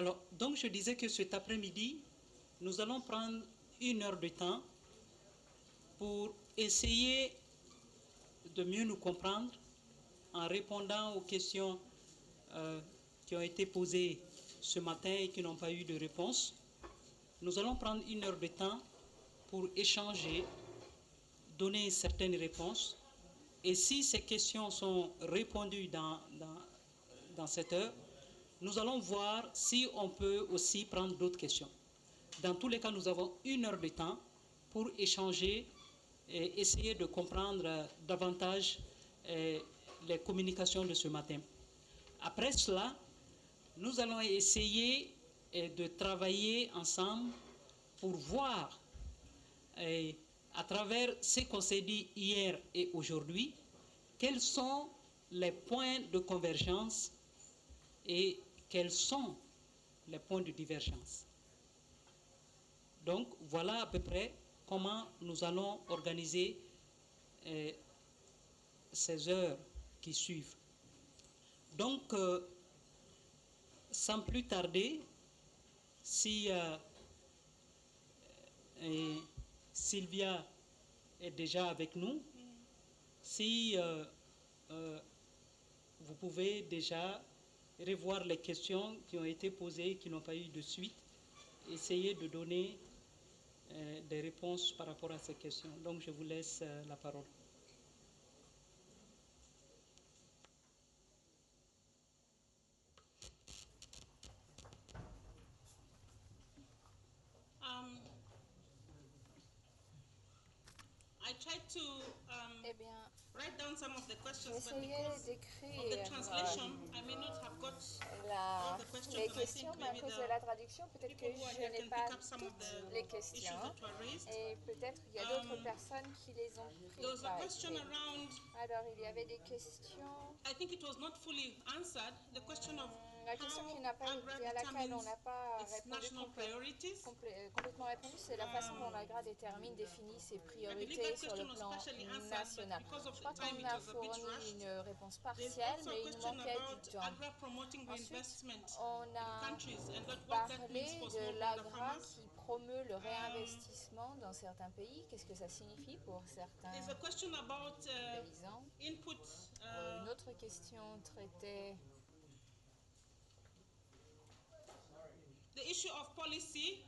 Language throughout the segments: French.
Alors, donc je disais que cet après-midi, nous allons prendre 1 heure de temps pour essayer de mieux nous comprendre en répondant aux questions qui ont été posées ce matin et qui n'ont pas eu de réponse. Nous allons prendre 1 heure de temps pour échanger, donner certaines réponses. Et si ces questions sont répondues dans cette heure, nous allons voir si on peut aussi prendre d'autres questions. Dans tous les cas, nous avons 1 heure de temps pour échanger et essayer de comprendre davantage les communications de ce matin. Après cela, nous allons essayer de travailler ensemble pour voir à travers ce qu'on s'est dit hier et aujourd'hui, quels sont les points de convergence et quels sont les points de divergence. Donc voilà à peu près comment nous allons organiser ces heures qui suivent. Donc sans plus tarder, si Sylvia est déjà avec nous, si vous pouvez déjà revoir les questions qui ont été posées et qui n'ont pas eu de suite, essayer de donner des réponses par rapport à ces questions. Donc je vous laisse la parole. I tried to Eh bien, write down some of the questions, but j'essayais because of the d'écrire translation, I may not have got all the questions, les and I questions, think mais à maybe cause de the la traduction, peut-être people que who are je here n'ai can pas pick up some of toutes les the issues questions. that were raised. Et peut-être il y a d'autres personnes qui les ont There was prises a par question écrit. around, Alors, il y avait des questions. I think it was not fully answered, the question of La question how qui n'a pas AGRA été, à laquelle on determines n'a pas its répondu national priorities. complètement répondu, c'est la façon dont l'AGRA définit ses I believe priorités that sur le question was plan partially answered, but national. because of Je the crois time qu'on it a was a bit fourni rushed. une réponse There's partielle, also a mais il nous question manquait du about temps. AGRA promoting Ensuite, reinvestment on in a countries and what that means parlé for de smallholder l'AGRA farmers. qui promeut le réinvestissement dans certains pays. Qu'est-ce que ça signifie pour certains There's a question about paysans? input. Une autre question traitait The issue of policy.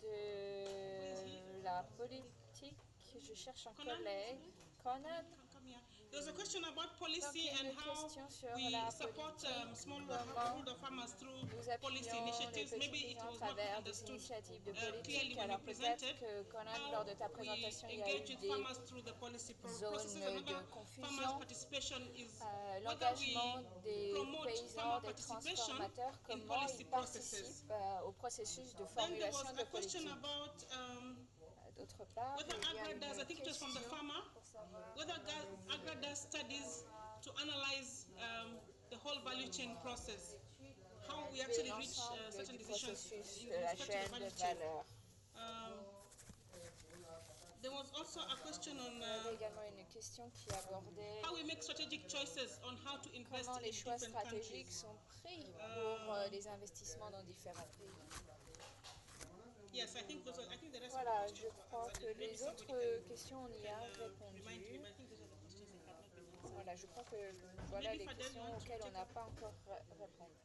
de la politique. Je cherche un Conan, collègue. Conan. come here. There's a question about Donc, policy and une how question sur we la support politique, smallholder comment farmers through nous policy appuyons les initiatives. petits Maybe it paysans à was not travers des understood initiatives de clearly politique. when you Alors peut-être presented que Conan, lors how de ta we présentation, il y a eu engage with des farmers through the policy zones processes. de Another farmers' confusion. participation is whether L'engagement we des promote paysans, farmer des participation transformateurs, in comment policy ils processes. participent au processus de Then there was formulation de a question politique. about D'autre part, whether il y a AGRA does, I une think it was from the question farmer, pour savoir whether AGRA does studies to analyze the whole value chain process, how we actually reach l'ensemble certain du decisions processus in de la respect to the chaîne de value chain. valeur. There was also a question on Il y avait également une question qui abordait how we make strategic choices on how to invest comment in les choix different stratégiques countries. sont pris pour les investissements dans différents pays. Yes, I think those are, I think the rest Voilà, of the je questions crois answered. que Maybe les somebody autres questions, on y a remind me, répondu. but I think those are the questions that have not been answered. Voilà, je crois que voilà Maybe les Fadel, you questions want to auxquelles on take n'a up? pas encore répondu.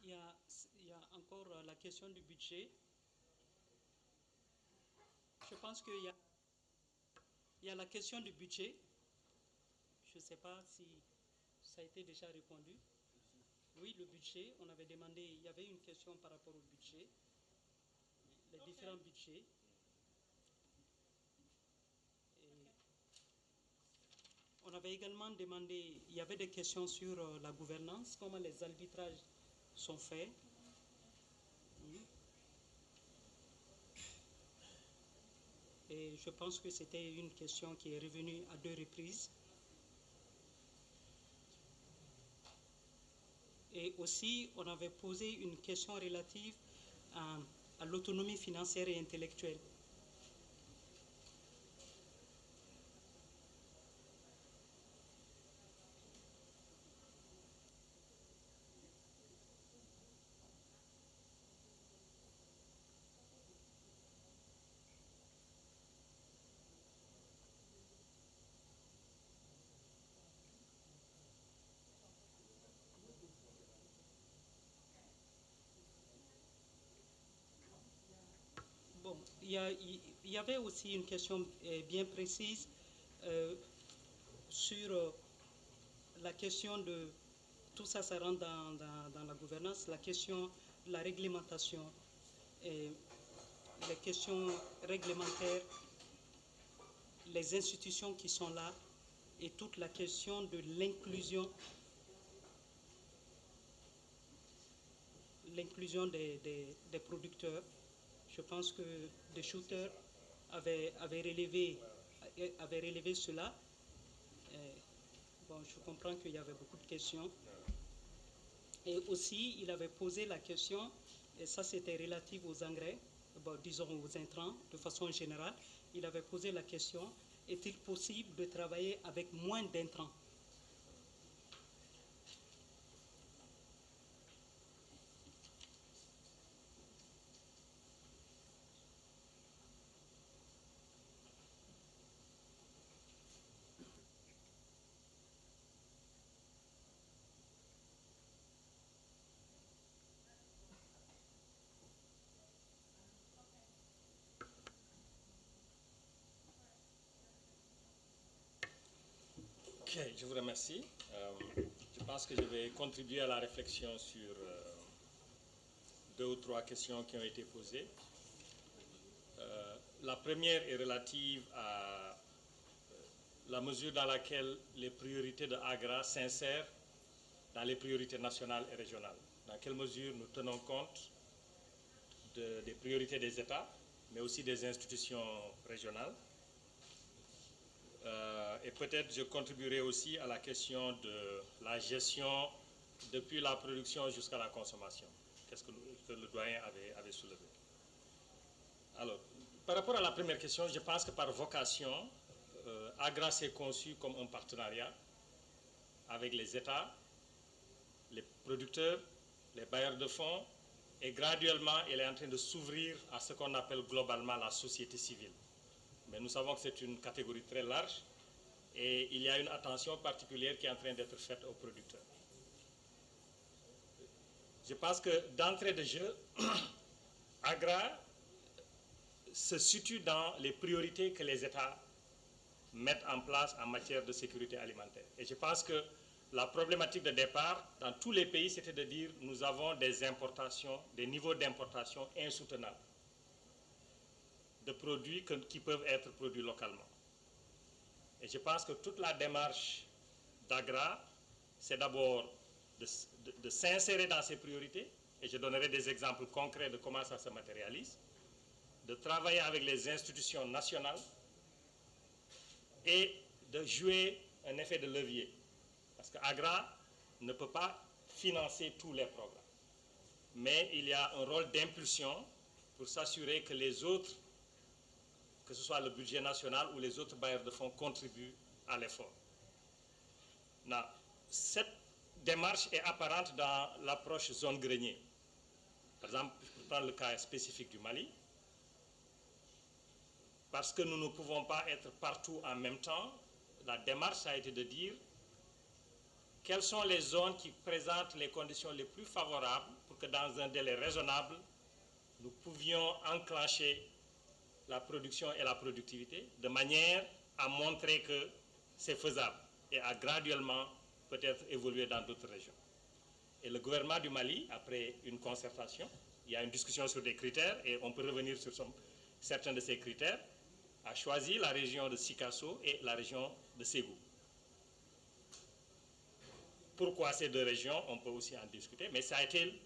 Il y a encore la question du budget. Je pense qu'il y a la question du budget. Je ne sais pas si ça a été déjà répondu. Oui, le budget, on avait demandé, il y avait une question par rapport au budget, les différents budgets. Et on avait également demandé, il y avait des questions sur la gouvernance, comment les arbitrages sont faits. Et je pense que c'était une question qui est revenue à 2 reprises. Et aussi, on avait posé une question relative à l'autonomie financière et intellectuelle. il y avait aussi une question bien précise sur la question de... Tout ça, ça rentre dans la gouvernance, la question de la réglementation, et les questions réglementaires, les institutions qui sont là, et toute la question de l'inclusion des producteurs. Je pense que des shooters avaient relevé cela. Bon, je comprends qu'il y avait beaucoup de questions. Et aussi, il avait posé la question, et ça c'était relatif aux engrais, bon, disons aux intrants de façon générale. Il avait posé la question, est-il possible de travailler avec moins d'intrants? Ok, je vous remercie. Je pense que je vais contribuer à la réflexion sur deux ou trois questions qui ont été posées. La première est relative à la mesure dans laquelle les priorités de AGRA s'insèrent dans les priorités nationales et régionales. Dans quelle mesure nous tenons compte des priorités des États, mais aussi des institutions régionales. Et peut-être je contribuerai aussi à la question de la gestion depuis la production jusqu'à la consommation. Qu'est-ce que le doyen avait soulevé. Alors, par rapport à la première question, je pense que par vocation, AGRA s'est conçu comme un partenariat avec les États, les producteurs, les bailleurs de fonds, et graduellement, elle est en train de s'ouvrir à ce qu'on appelle globalement la société civile. Mais nous savons que c'est une catégorie très large et il y a une attention particulière qui est en train d'être faite aux producteurs. Je pense que d'entrée de jeu, AGRA se situe dans les priorités que les États mettent en place en matière de sécurité alimentaire. Et je pense que la problématique de départ dans tous les pays, c'était de dire nous avons des importations, des niveaux d'importation insoutenables de produits qui peuvent être produits localement. Et je pense que toute la démarche d'AGRA, c'est d'abord de s'insérer dans ces priorités, et je donnerai des exemples concrets de comment ça se matérialise, de travailler avec les institutions nationales et de jouer un effet de levier. Parce que AGRA ne peut pas financer tous les programmes. Mais il y a un rôle d'impulsion pour s'assurer que les autres, que ce soit le budget national ou les autres bailleurs de fonds, contribuent à l'effort. Cette démarche est apparente dans l'approche zone grenier. Par exemple, pour prendre le cas spécifique du Mali, parce que nous ne pouvons pas être partout en même temps, la démarche a été de dire quelles sont les zones qui présentent les conditions les plus favorables pour que dans un délai raisonnable, nous pouvions enclencher la production et la productivité de manière à montrer que c'est faisable et à graduellement peut-être évoluer dans d'autres régions. Et le gouvernement du Mali, après une concertation, il y a une discussion sur des critères et on peut revenir sur certains de ces critères, a choisi la région de Sikasso et la région de Ségou. Pourquoi ces deux régions? On peut aussi en discuter, mais ça a été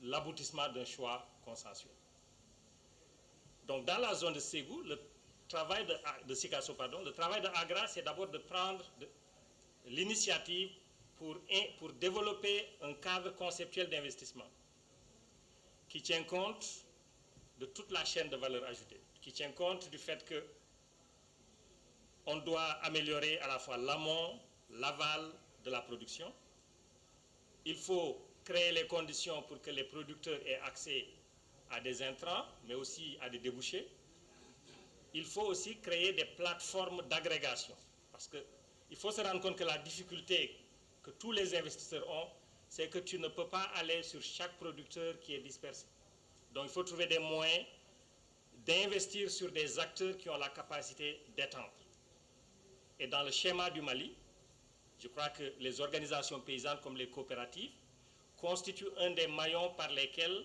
l'aboutissement d'un choix consensuel. Donc dans la zone de Ségou, le travail de Sikasso, le travail de AGRA, c'est d'abord de prendre l'initiative pour développer un cadre conceptuel d'investissement qui tient compte de toute la chaîne de valeur ajoutée, qui tient compte du fait que on doit améliorer à la fois l'amont, l'aval de la production. Il faut créer les conditions pour que les producteurs aient accès à des intrants, mais aussi à des débouchés. Il faut aussi créer des plateformes d'agrégation, parce qu'il faut se rendre compte que la difficulté que tous les investisseurs ont, c'est que tu ne peux pas aller sur chaque producteur qui est dispersé. Donc il faut trouver des moyens d'investir sur des acteurs qui ont la capacité d'étendre. Et dans le schéma du Mali, je crois que les organisations paysannes comme les coopératives constituent un des maillons par lesquels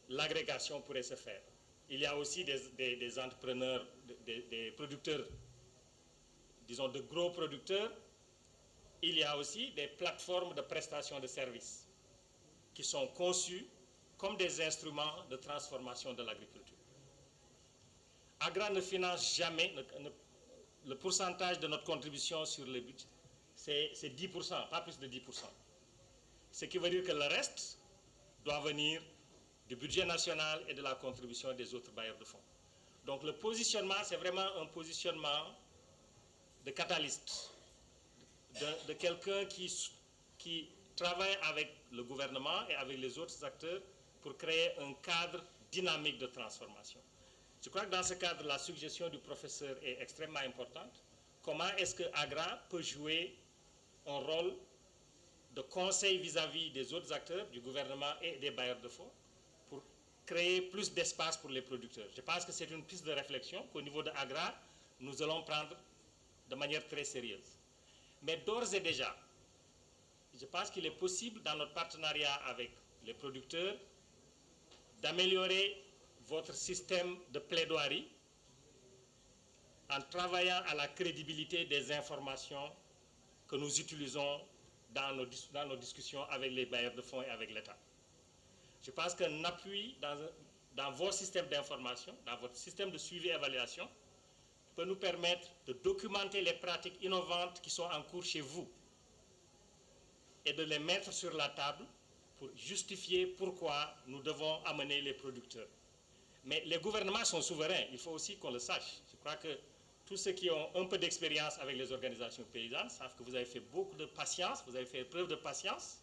l'agrégation pourrait se faire. Il y a aussi des entrepreneurs, des producteurs, disons de gros producteurs. Il y a aussi des plateformes de prestation de services qui sont conçues comme des instruments de transformation de l'agriculture. Agra ne finance jamais, le pourcentage de notre contribution sur le budget, c'est 10%, pas plus de 10%. Ce qui veut dire que le reste doit venir du budget national et de la contribution des autres bailleurs de fonds. Donc le positionnement, c'est vraiment un positionnement de catalyste, de quelqu'un qui travaille avec le gouvernement et avec les autres acteurs pour créer un cadre dynamique de transformation. Je crois que dans ce cadre, la suggestion du professeur est extrêmement importante. Comment est-ce que Agra peut jouer un rôle de conseil vis-à-vis des autres acteurs, du gouvernement et des bailleurs de fonds, pour créer plus d'espace pour les producteurs? Je pense que c'est une piste de réflexion qu'au niveau de Agra, nous allons prendre de manière très sérieuse. Mais d'ores et déjà, je pense qu'il est possible, dans notre partenariat avec les producteurs, d'améliorer votre système de plaidoirie en travaillant à la crédibilité des informations que nous utilisons dans nos discussions avec les bailleurs de fonds et avec l'État. Je pense qu'un appui dans vos systèmes d'information, dans votre système de suivi et évaluation, peut nous permettre de documenter les pratiques innovantes qui sont en cours chez vous et de les mettre sur la table pour justifier pourquoi nous devons amener les producteurs. Mais les gouvernements sont souverains, il faut aussi qu'on le sache. Je crois que tous ceux qui ont un peu d'expérience avec les organisations paysannes savent que vous avez fait beaucoup de patience, vous avez fait preuve de patience,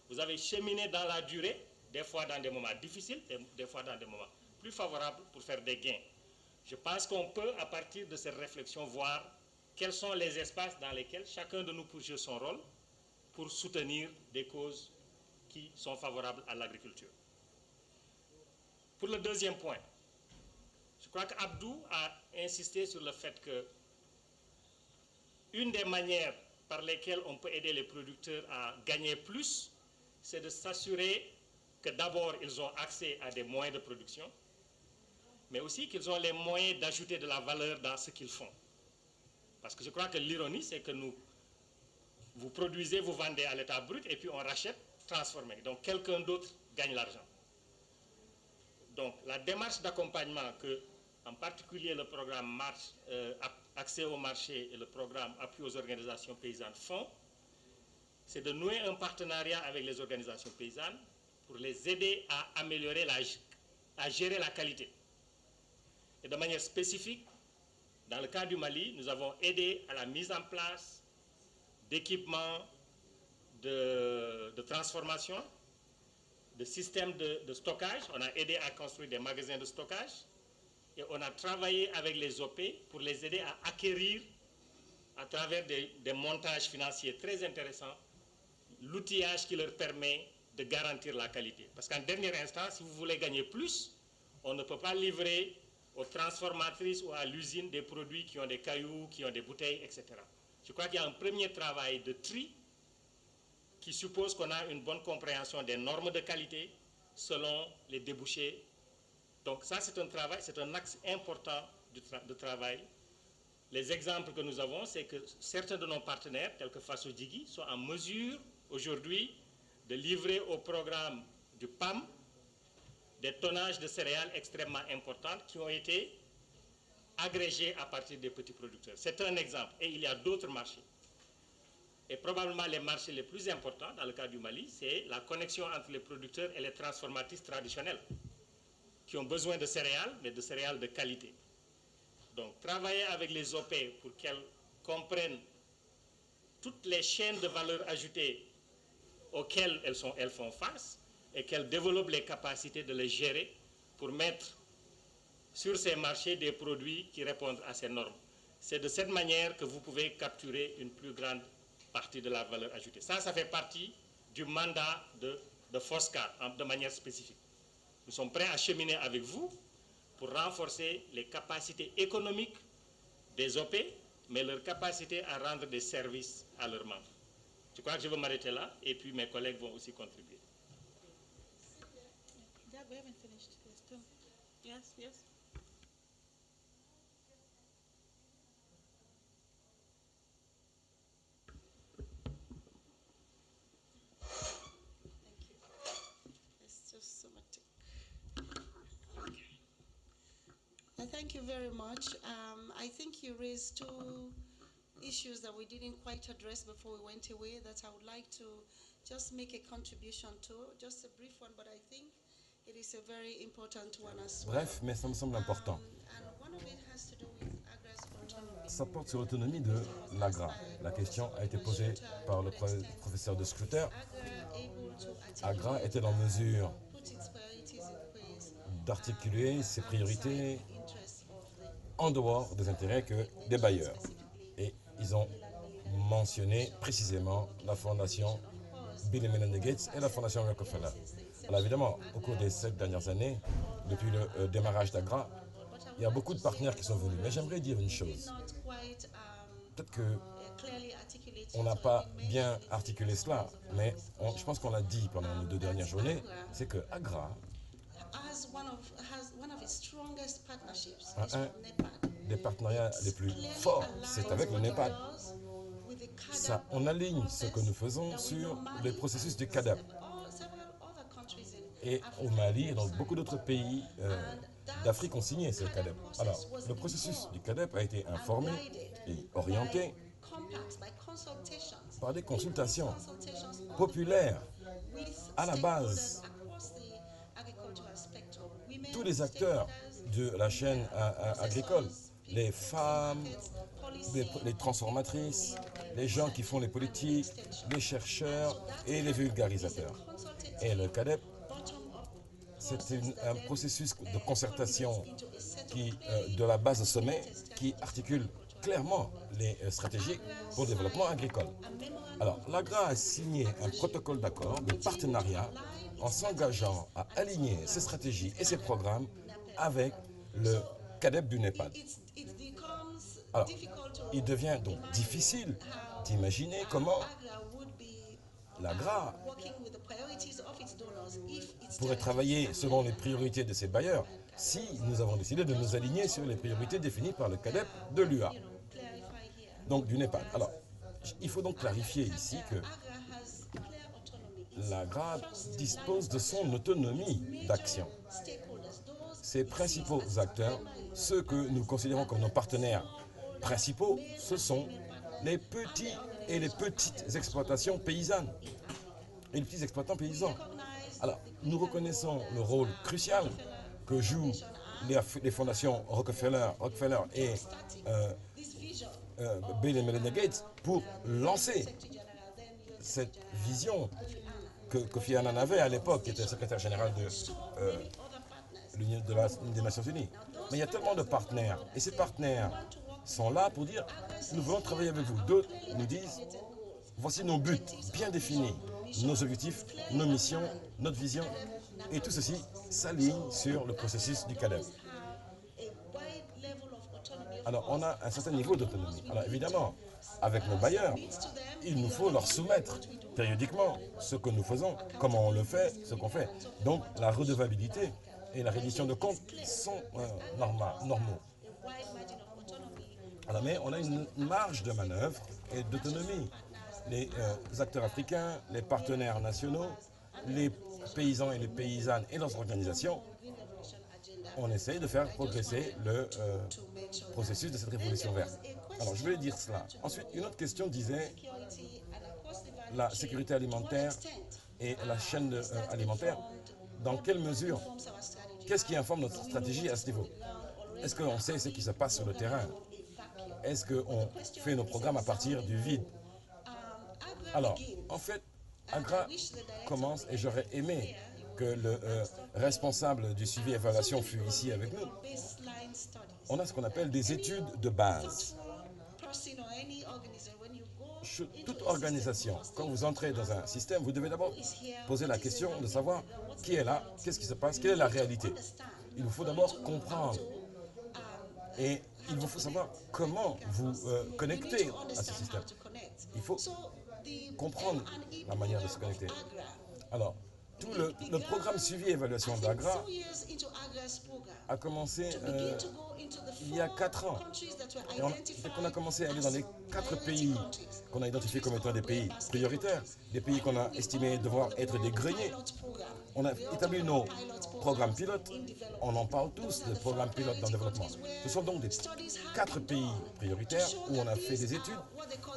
vous avez cheminé dans la durée, des fois dans des moments difficiles, des fois dans des moments plus favorables pour faire des gains. Je pense qu'on peut, à partir de cette réflexion, voir quels sont les espaces dans lesquels chacun de nous peut jouer son rôle pour soutenir des causes qui sont favorables à l'agriculture. Pour le deuxième point, je crois qu'Abdou a insisté sur le fait que une des manières par lesquelles on peut aider les producteurs à gagner plus, c'est de s'assurer que d'abord ils ont accès à des moyens de production, mais aussi qu'ils ont les moyens d'ajouter de la valeur dans ce qu'ils font. Parce que je crois que l'ironie, c'est que vous produisez, vous vendez à l'état brut, et puis on rachète, transformé. Donc quelqu'un d'autre gagne l'argent. Donc la démarche d'accompagnement que, en particulier le programme Accès au marché et le programme Appui aux organisations paysannes font, c'est de nouer un partenariat avec les organisations paysannes pour les aider à améliorer, à gérer la qualité. Et de manière spécifique, dans le cas du Mali, nous avons aidé à la mise en place d'équipements de transformation, de systèmes de stockage. On a aidé à construire des magasins de stockage et on a travaillé avec les OP pour les aider à acquérir, à travers des montages financiers très intéressants, l'outillage qui leur permet de garantir la qualité. Parce qu'en dernière instance, si vous voulez gagner plus, on ne peut pas livrer aux transformatrices ou à l'usine des produits qui ont des cailloux, qui ont des bouteilles, etc. Je crois qu'il y a un premier travail de tri qui suppose qu'on a une bonne compréhension des normes de qualité selon les débouchés. Donc ça, c'est un travail, c'est un axe important de travail. Les exemples que nous avons, c'est que certains de nos partenaires, tels que Faso Djigui, sont en mesure aujourd'hui de livrer au programme du PAM des tonnages de céréales extrêmement importants qui ont été agrégés à partir des petits producteurs. C'est un exemple. Et il y a d'autres marchés. Et probablement les marchés les plus importants, dans le cas du Mali, c'est la connexion entre les producteurs et les transformatrices traditionnelles, qui ont besoin de céréales, mais de céréales de qualité. Donc, travailler avec les OP pour qu'elles comprennent toutes les chaînes de valeur ajoutée auxquelles elles font face et qu'elles développent les capacités de les gérer pour mettre sur ces marchés des produits qui répondent à ces normes. C'est de cette manière que vous pouvez capturer une plus grande partie de la valeur ajoutée. Ça fait partie du mandat de FOSCA de manière spécifique. Nous sommes prêts à cheminer avec vous pour renforcer les capacités économiques des OP, mais leur capacité à rendre des services à leurs membres. Je crois que je vais m'arrêter là, et puis mes collègues vont aussi contribuer. We haven't finished. There's still. Yes, yes. Thank you. It's just somatic. Okay. Thank you very much. I think you raised two issues that we didn't quite address before we went away that I would like to just make a contribution to. Just a brief one, but I think it is a very important one as well. Bref, mais ça me semble important. And one of it has to do with Agra's autonomy. Ça porte sur l'autonomie de l'AGRA. La question a été posée par le professeur de Scruter. AGRA est-elle en mesure d'articuler ses priorités en dehors des intérêts que des bailleurs? Et ils ont mentionné précisément la fondation Bill et Melinda Gates et la fondation Rockefeller. Alors évidemment, au cours des 7 dernières années, depuis le démarrage d'AGRA, il y a beaucoup de partenaires qui sont venus. Mais j'aimerais dire une chose. Peut-être qu'on n'a pas bien articulé cela, mais je pense qu'on l'a dit pendant nos 2 dernières journées, c'est que AGRA a un des partenariats les plus forts, c'est avec le NEPAD. Ça, on aligne ce que nous faisons sur le processus du CADEP. Et au Mali et dans beaucoup d'autres pays d'Afrique ont signé ce CADEP. Alors, le processus du CADEP a été informé et orienté par des consultations populaires à la base. Tous les acteurs de la chaîne agricole, les femmes, les transformatrices, les gens qui font les politiques, les chercheurs et les vulgarisateurs. Et le CADEP, c'est un processus de concertation de la base de sommet qui articule clairement les stratégies pour le développement agricole. Alors, l'AGRA a signé un protocole d'accord de partenariat en s'engageant à aligner ses stratégies et ses programmes avec le CADEP du NEPAD. Alors, il devient donc difficile d'imaginer comment l'AGRA pourrait travailler selon les priorités de ses bailleurs si nous avons décidé de nous aligner sur les priorités définies par le CADEP de l'UA, donc du NEPAD. Alors, il faut donc clarifier ici que l'AGRA dispose de son autonomie d'action. Ses principaux acteurs, ceux que nous considérons comme nos partenaires principaux, ce sont les petits et les petites exploitations paysannes et les petits exploitants paysans. Alors, nous reconnaissons le rôle crucial que jouent les fondations Rockefeller et Bill et Melinda Gates pour lancer cette vision que Kofi Annan avait à l'époque, qui était le secrétaire général de l'Union des Nations Unies. Mais il y a tellement de partenaires, et ces partenaires sont là pour dire « nous voulons travailler avec vous ». D'autres nous disent « voici nos buts bien définis, nos objectifs, nos missions, notre vision ». Et tout ceci s'aligne sur le processus du CADEP. Alors, on a un certain niveau d'autonomie. Alors, évidemment, avec nos bailleurs, il nous faut leur soumettre périodiquement ce que nous faisons, comment on le fait, ce qu'on fait. Donc, la redevabilité et la reddition de comptes sont normaux. Alors, mais on a une marge de manœuvre et d'autonomie. Les acteurs africains, les partenaires nationaux, les paysans et les paysannes et leurs organisations, on essaye de faire progresser le processus de cette révolution verte. Alors, je vais dire cela. Ensuite, une autre question disait la sécurité alimentaire et la chaîne alimentaire. Dans quelle mesure, qu'est-ce qui informe notre stratégie à ce niveau? Est-ce qu'on sait ce qui se passe sur le terrain? Est-ce qu'on fait nos programmes à partir du vide? Alors, en fait, AGRA commence, et j'aurais aimé que le responsable du suivi et évaluation fût ici avec nous. On a ce qu'on appelle des études de base. Toute organisation, quand vous entrez dans un système, vous devez d'abord poser la question de savoir qui est là, qu'est-ce qui se passe, quelle est la réalité. il vous faut d'abord comprendre. Et il vous faut savoir comment vous connecter à ce système. Il faut comprendre la manière de se connecter. Alors, tout le programme suivi et évaluation d'AGRA a commencé il y a 4 ans. Et dès qu'on a commencé à aller dans les 4 pays qu'on a identifiés comme étant des pays prioritaires, des pays qu'on a estimés devoir être des greniers, on a établi nos programmes pilotes. On en parle tous, des programmes pilotes dans le développement. Ce sont donc des 4 pays prioritaires où on a fait des études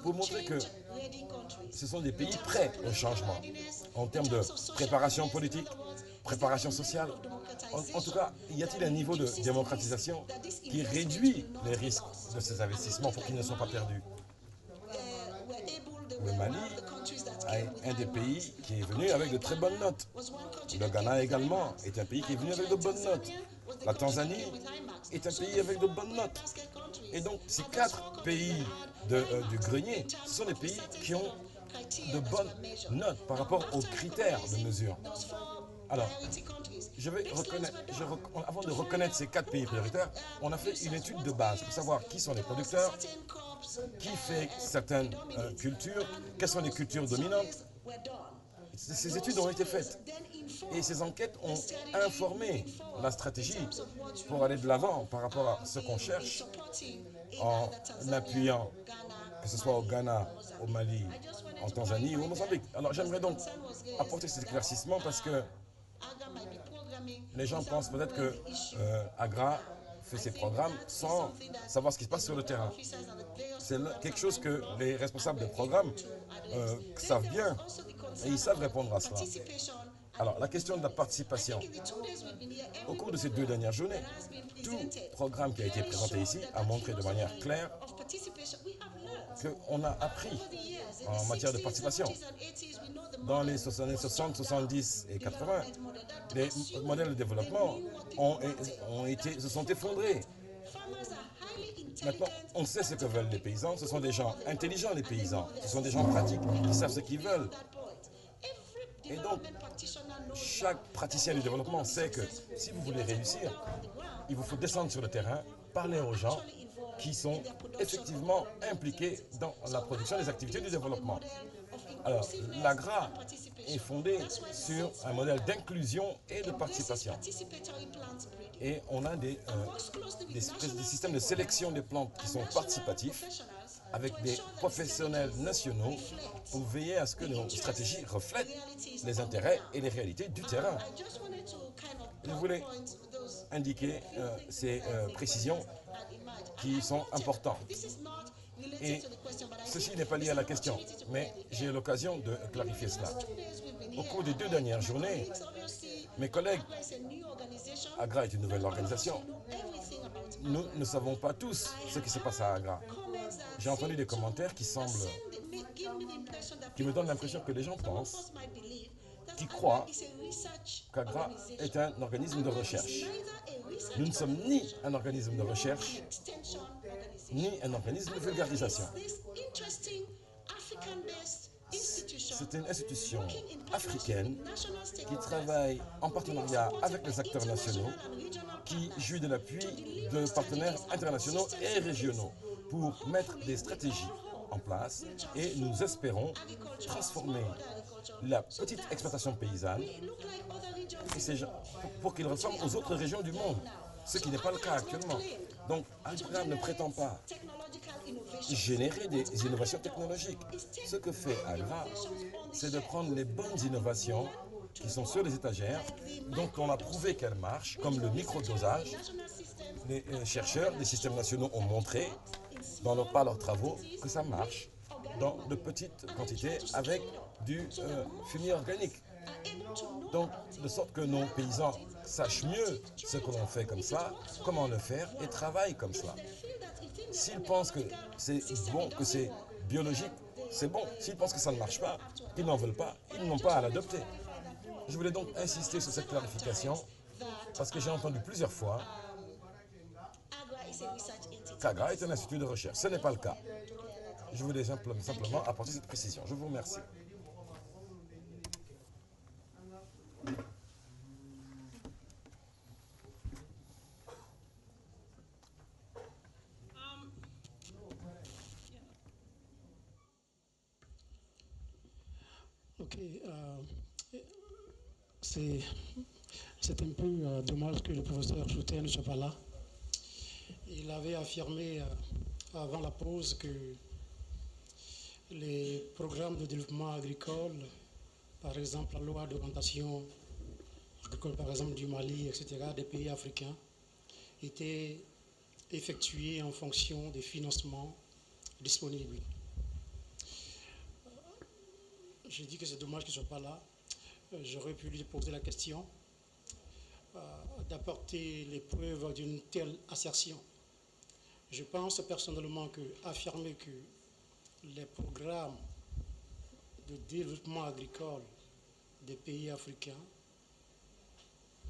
pour montrer que ce sont des pays prêts au changement en termes de préparation politique, préparation sociale. En tout cas, y a-t-il un niveau de démocratisation qui réduit les risques de ces investissements pour qu'ils ne soient pas perdus? Le Mali est un des pays qui est venu avec de très bonnes notes. Le Ghana également est un pays qui est venu avec de bonnes notes. La Tanzanie est un pays avec de bonnes notes. Et donc, ces 4 pays du grenier, ce sont des pays qui ont de bonnes notes par rapport aux critères de mesure. Alors, avant de reconnaître ces 4 pays prioritaires, on a fait une étude de base pour savoir qui sont les producteurs, qui fait certaines cultures, quelles sont les cultures dominantes. Ces études ont été faites et ces enquêtes ont informé la stratégie pour aller de l'avant par rapport à ce qu'on cherche en appuyant, que ce soit au Ghana, au Mali, en Tanzanie ou au Mozambique. Alors j'aimerais donc apporter cet éclaircissement parce que les gens pensent peut-être que AGRA fait ses programmes sans savoir ce qui se passe sur le terrain. C'est quelque chose que les responsables de programme savent bien et ils savent répondre à cela. Alors, la question de la participation. Au cours de ces 2 dernières journées, tout programme qui a été présenté ici a montré de manière claire qu'on a appris en matière de participation. Dans les années 60, 70 et 80, les modèles de développement se sont effondrés. Maintenant, on sait ce que veulent les paysans. Ce sont des gens intelligents, les paysans. Ce sont des gens pratiques qui savent ce qu'ils veulent. Et donc, chaque praticien du développement sait que si vous voulez réussir, il vous faut descendre sur le terrain, parler aux gens qui sont effectivement impliqués dans la production des activités du développement. Alors, l'AGRA est fondée sur un modèle d'inclusion et de participation. Et on a des systèmes de sélection des plantes qui sont participatifs avec des professionnels nationaux pour veiller à ce que nos stratégies reflètent les intérêts et les réalités du terrain. Je voulais indiquer ces précisions qui sont importantes. Et ceci n'est pas lié à la question, mais j'ai eu l'occasion de clarifier cela. Au cours des 2 dernières journées, mes collègues, AGRA est une nouvelle organisation, nous ne savons pas tous ce qui se passe à AGRA. J'ai entendu des commentaires qui me donnent l'impression que les gens pensent, qui croient qu'AGRA est un organisme de recherche. Nous ne sommes ni un organisme de recherche, ni un organisme de vulgarisation. C'est une institution africaine qui travaille en partenariat avec les acteurs nationaux, qui jouit de l'appui de partenaires internationaux et régionaux pour mettre des stratégies en place et nous espérons transformer la petite exploitation paysanne pour qu'il ressemble aux autres régions du monde, ce qui n'est pas le cas actuellement. Donc, AGRA ne prétend pas générer des innovations technologiques. Ce que fait AGRA, c'est de prendre les bonnes innovations qui sont sur les étagères, dont on a prouvé qu'elles marchent, comme le microdosage. Les chercheurs des systèmes nationaux ont montré, par leurs travaux, que ça marche dans de petites quantités avec du fumier organique. Donc, de sorte que nos paysans sachent mieux ce que l'on fait comme ça, comment le faire et travaillent comme cela. S'ils pensent que c'est bon, que c'est biologique, c'est bon. S'ils pensent que ça ne marche pas, qu'ils n'en veulent pas, ils n'ont pas à l'adopter. Je voulais donc insister sur cette clarification parce que j'ai entendu plusieurs fois qu'AGRA est un institut de recherche. Ce n'est pas le cas. Je voulais simplement apporter cette précision. Je vous remercie. Ok, c'est un peu dommage que le professeur Choutet ne soit pas là. Il avait affirmé avant la pause que les programmes de développement agricole, par exemple la loi d'orientation agricole, par exemple du Mali, etc., des pays africains, étaient effectués en fonction des financements disponibles. J'ai dit que c'est dommage qu'il ne soit pas là. J'aurais pu lui poser la question d'apporter les preuves d'une telle assertion. Je pense personnellement qu'affirmer que les programmes de développement agricole des pays africains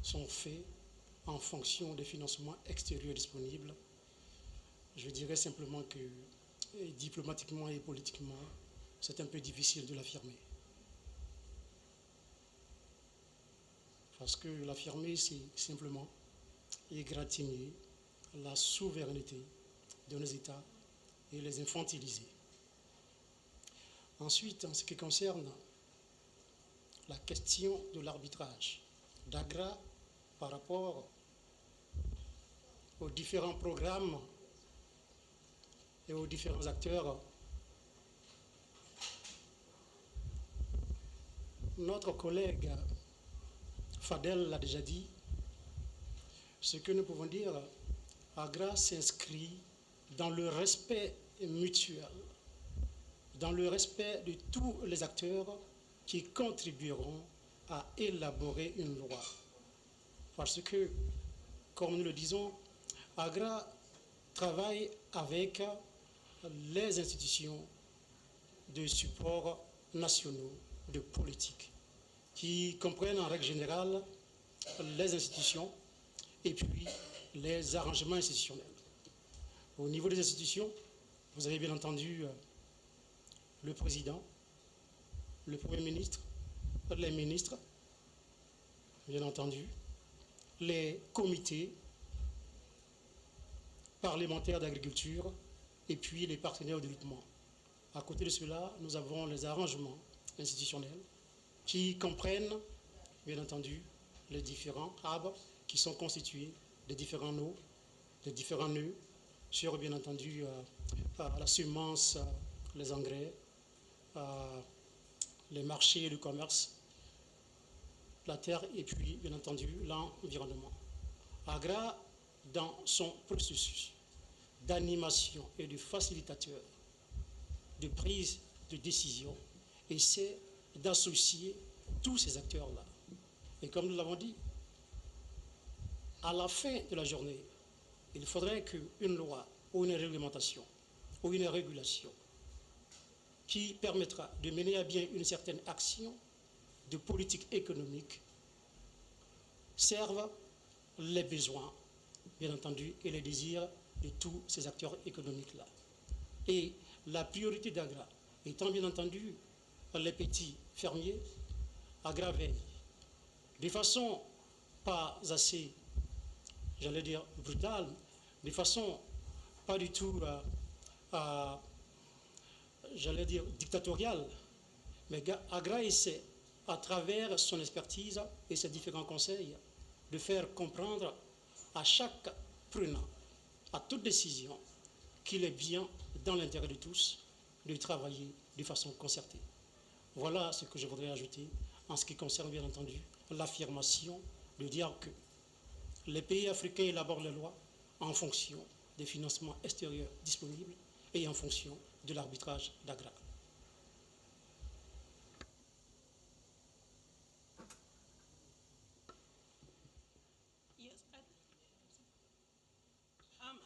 sont faits en fonction des financements extérieurs disponibles, je dirais simplement que diplomatiquement et politiquement, c'est un peu difficile de l'affirmer. Parce que l'affirmer, c'est simplement égratigner la souveraineté de nos États et les infantiliser. Ensuite, en ce qui concerne la question de l'arbitrage d'AGRA par rapport aux différents programmes et aux différents acteurs, notre collègue Fadel l'a déjà dit, ce que nous pouvons dire, AGRA s'inscrit dans le respect mutuel, dans le respect de tous les acteurs qui contribueront à élaborer une loi. Parce que, comme nous le disons, AGRA travaille avec les institutions de support nationaux de politique, qui comprennent en règle générale les institutions et puis les arrangements institutionnels. Au niveau des institutions, vous avez bien entendu le président, le Premier ministre, les ministres, bien entendu, les comités parlementaires d'agriculture et puis les partenaires au développement. À côté de cela, nous avons les arrangements institutionnels qui comprennent, bien entendu, les différents hubs qui sont constitués de différents nœuds sur, bien entendu, la semence, les engrais, les marchés et le commerce, la terre et puis, bien entendu, l'environnement. AGRA, dans son processus d'animation et de facilitateur de prise de décision, essaie d'associer tous ces acteurs-là. Et comme nous l'avons dit, à la fin de la journée, il faudrait qu'une loi ou une réglementation ou une régulation qui permettra de mener à bien une certaine action de politique économique serve les besoins, bien entendu, et les désirs de tous ces acteurs économiques-là. Et la priorité d'AGRA étant, bien entendu, les petits fermiers, AGRA veille de façon pas assez, j'allais dire, brutale, de façon pas du tout, j'allais dire, dictatoriale, mais AGRA essaie, à travers son expertise et ses différents conseils, de faire comprendre à chaque prenant, à toute décision, qu'il est bien dans l'intérêt de tous de travailler de façon concertée. Voilà ce que je voudrais ajouter en ce qui concerne, bien entendu, l'affirmation de dire que les pays africains élaborent les lois en fonction des financements extérieurs disponibles et en fonction de l'arbitrage d'AGRA.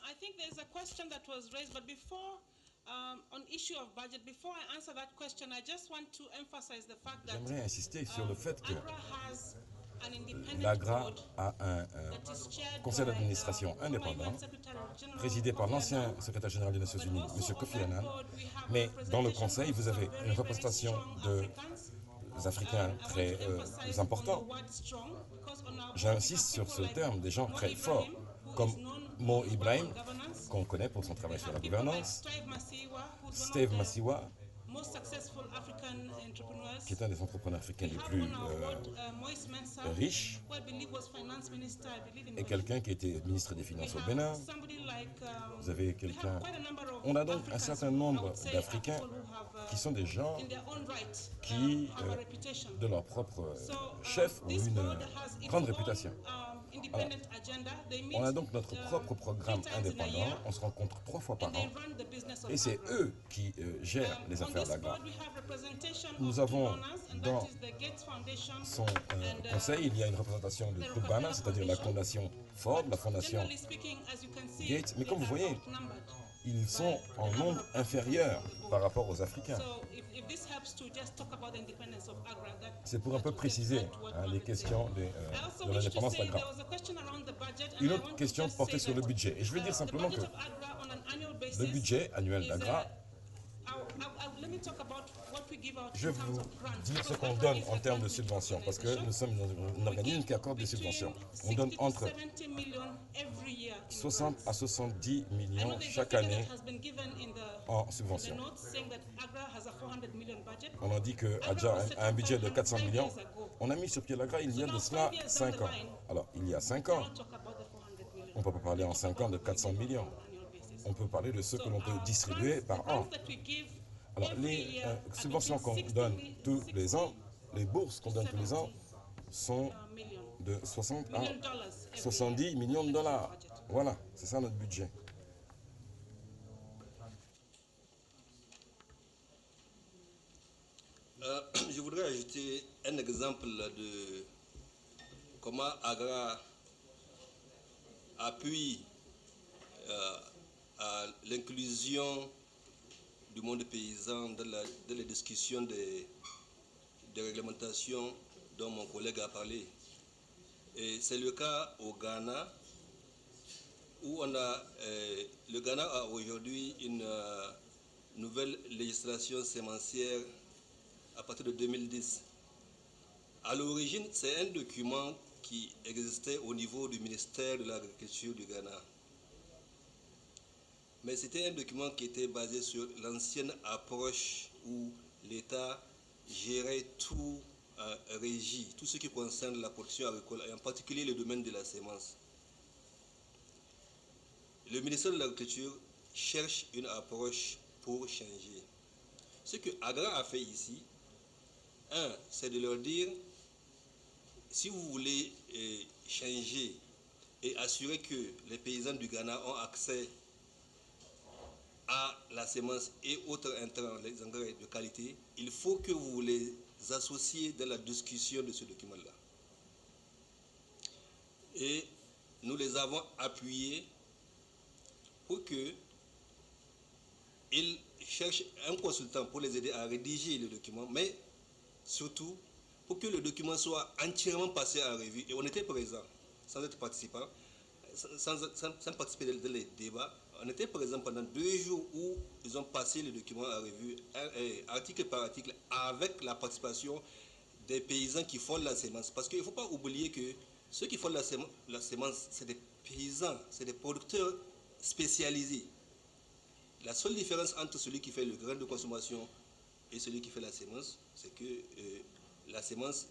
I think there's a question that was raised, but before, on issue of budget, before I answer that question, I just want to emphasize the fact that J'aimerais insister sur le fait que AGRA has an independent l'AGRA board a un that is chaired conseil by, d'administration former indépendant, UN Secretary General présidé par Kofi l'ancien Annan. secrétaire général des Nations But Unies, also M. on Kofi that Annan. board, we have Mais dans le representation conseil, of vous avez some une very représentation strong Africans. d'Africains I très want to emphasize importants. on the word strong, because on our board we J'insiste have sur people ce like terme, des gens Mo très forts, Ibrahim, who comme is known Mo for his work Ibrahim, on governance. qu'on connaît pour son travail We sur have la people like gouvernance, Steve Masiwa, who's Steve one of Masiwa, the most successful African entrepreneurs. qui est un des entrepreneurs africains les We have plus on our board, Moïse Mensah, riches, who I believe was finance minister, I believe in et Benin. quelqu'un qui était ministre des We Finances au have Bénin. somebody like, Vous avez we have quelqu'un... quite a number of On a donc un Africans certain who I nombre would say are d'Africains people who have, qui sont des gens in their own right, qui, have a reputation. de leur propre So, chef, ont this une board has its grande own, réputation. independent agenda. They meet, On a donc notre propre 3 programme times in a indépendant, year, on se rencontre 3 fois and par they an, run the business of et c'est Agra. eux qui gèrent les On affaires this d'Agra. board, we have representation Nous of two avons donors, and dans that is the Gates Foundation son and, conseil, il y a une représentation de Tubana, c'est-à-dire la fondation Ford, la fondation generally speaking, as you can see, Gates. Mais comme vous they are voyez, outnumbered. ils sont en nombre inférieur par rapport aux Africains. So if this helps to just talk about the independence of Agra, C'est pour un peu préciser les questions de l'indépendance d'Agra. Une autre question portait sur le budget. Et je vais dire simplement que le budget annuel d'Agra, je vais vous dire ce qu'on donne en termes de subventions, parce que nous sommes un organisme qui accorde des subventions. On donne entre 60 à 70 millions chaque année en subventions. On a dit que Adja a un budget de 400 millions. On a mis sur pied l'Agra il y a de cela 5 ans. Alors, il y a 5 ans, on ne peut pas parler en 5 ans de 400 millions. On peut parler de ce que l'on peut distribuer par an. Alors, les subventions qu'on donne tous les ans, les bourses qu'on donne tous les ans, sont de 60 à 70 millions de dollars. Voilà, c'est ça notre budget. Je voudrais ajouter un exemple de comment Agra appuie à l'inclusion du monde paysan dans les discussions des réglementations dont mon collègue a parlé. Et c'est le cas au Ghana, où le Ghana a aujourd'hui une nouvelle législation sémencière à partir de 2010. À l'origine, c'est un document qui existait au niveau du ministère de l'Agriculture du Ghana. Mais c'était un document qui était basé sur l'ancienne approche où l'État gérait tout, régit tout ce qui concerne la production agricole, et en particulier le domaine de la sémence. Le ministère de l'Agriculture cherche une approche pour changer. Ce que Agra a fait ici, c'est de leur dire, si vous voulez changer et assurer que les paysans du Ghana ont accès à la sémence et autres intrants, les engrais de qualité, il faut que vous les associez dans la discussion de ce document-là. Et nous les avons appuyés pour qu'ils cherchent un consultant pour les aider à rédiger le document, mais surtout pour que le document soit entièrement passé en revue. Et on était présents, sans être participants, sans participer dans les débats. On était présents pendant 2 jours où ils ont passé le document en revue, article par article, avec la participation des paysans qui font la sémence. Parce qu'il ne faut pas oublier que ceux qui font la sémence, c'est des paysans, c'est des producteurs spécialisés. La seule différence entre celui qui fait le grain de consommation et celui qui fait la sémence, c'est que la sémence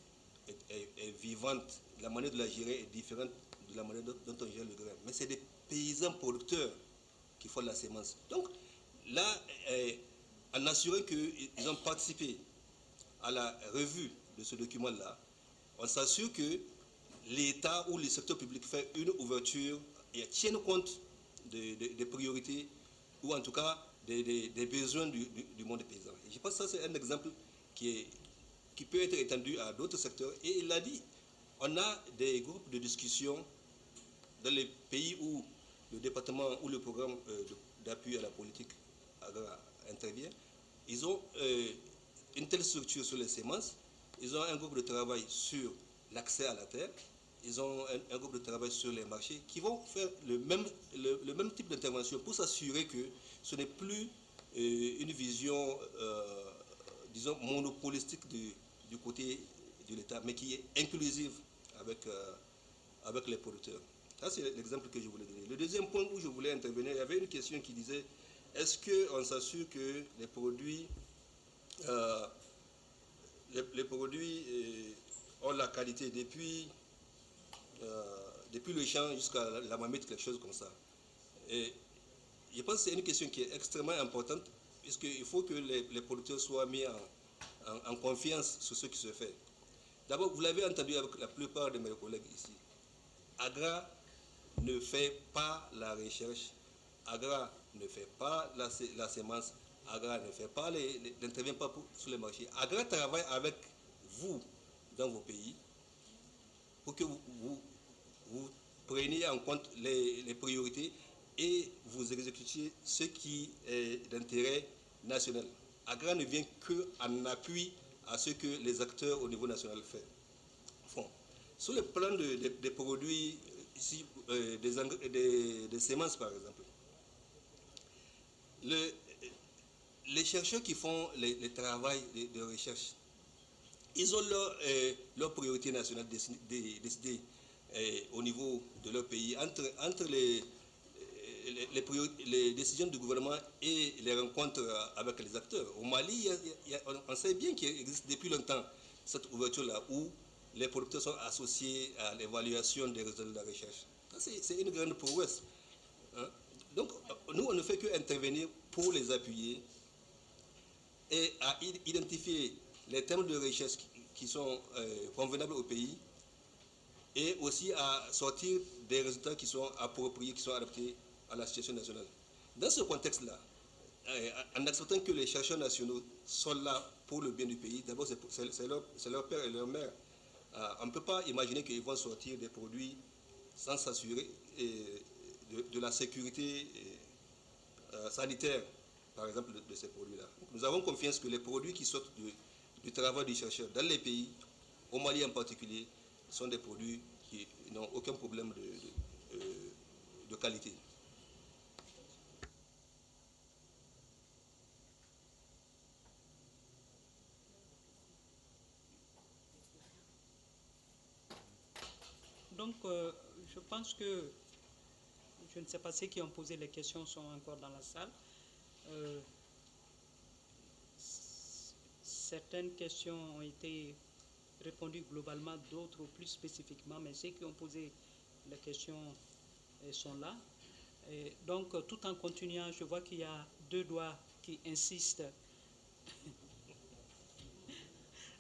est vivante. La manière de la gérer est différente de la manière dont on gère le grain. Mais c'est des paysans producteurs qui font la sémence. Donc là, en assurant qu'ils ont participé à la revue de ce document-là, on s'assure que l'État ou le secteur public fait une ouverture et tienne compte des priorités ou en tout cas des besoins du monde paysan. Et je pense que ça, c'est un exemple qui peut être étendu à d'autres secteurs. Et il a dit, on a des groupes de discussion dans les pays où le département ou le programme d'appui à la politique intervient. Ils ont une telle structure sur les semences, ils ont un groupe de travail sur l'accès à la terre, ils ont un groupe de travail sur les marchés qui vont faire le même type d'intervention pour s'assurer que ce n'est plus une vision, disons, monopolistique du côté de l'État, mais qui est inclusive avec les producteurs. Ça, c'est l'exemple que je voulais donner. Le deuxième point où je voulais intervenir, il y avait une question qui disait, est-ce qu'on s'assure que les produits les produits ont la qualité depuis le champ jusqu'à la marmite, quelque chose comme ça. Et je pense que c'est une question qui est extrêmement importante, puisqu'il faut que les producteurs soient mis en confiance sur ce qui se fait. D'abord, vous l'avez entendu avec la plupart de mes collègues ici. AGRA ne fait pas la recherche, AGRA ne fait pas la sémence, AGRA n'intervient pas sur les marchés. AGRA travaille avec vous dans vos pays pour que vous preniez en compte les priorités et vous exécutiez ce qui est d'intérêt national. AGRA ne vient qu'en appui à ce que les acteurs au niveau national font. Sur le plan des produits, ici, des semences par exemple, les chercheurs qui font les travaux de recherche, ils ont leur priorité nationale décidée au niveau de leur pays entre les décisions du gouvernement et les rencontres avec les acteurs. Au Mali, on sait bien qu'il existe depuis longtemps cette ouverture-là où les producteurs sont associés à l'évaluation des résultats de la recherche. C'est une grande prouesse. Hein? Donc, nous, on ne fait qu'intervenir pour les appuyer et à identifier les thèmes de recherche qui sont convenables au pays et aussi à sortir des résultats qui sont appropriés, qui sont adaptés à la situation nationale. Dans ce contexte-là, en acceptant que les chercheurs nationaux sont là pour le bien du pays, d'abord c'est leur père et leur mère. On ne peut pas imaginer qu'ils vont sortir des produits sans s'assurer de la sécurité sanitaire, par exemple, de ces produits-là. Nous avons confiance que les produits qui sortent du travail du chercheur dans les pays, au Mali en particulier, sont des produits qui n'ont aucun problème de qualité. Donc, je pense que, je ne sais pas ceux qui ont posé les questions sont encore dans la salle. Certaines questions ont été répondues globalement, d'autres plus spécifiquement, mais ceux qui ont posé les questions sont là. Et donc, tout en continuant, je vois qu'il y a deux doigts qui insistent.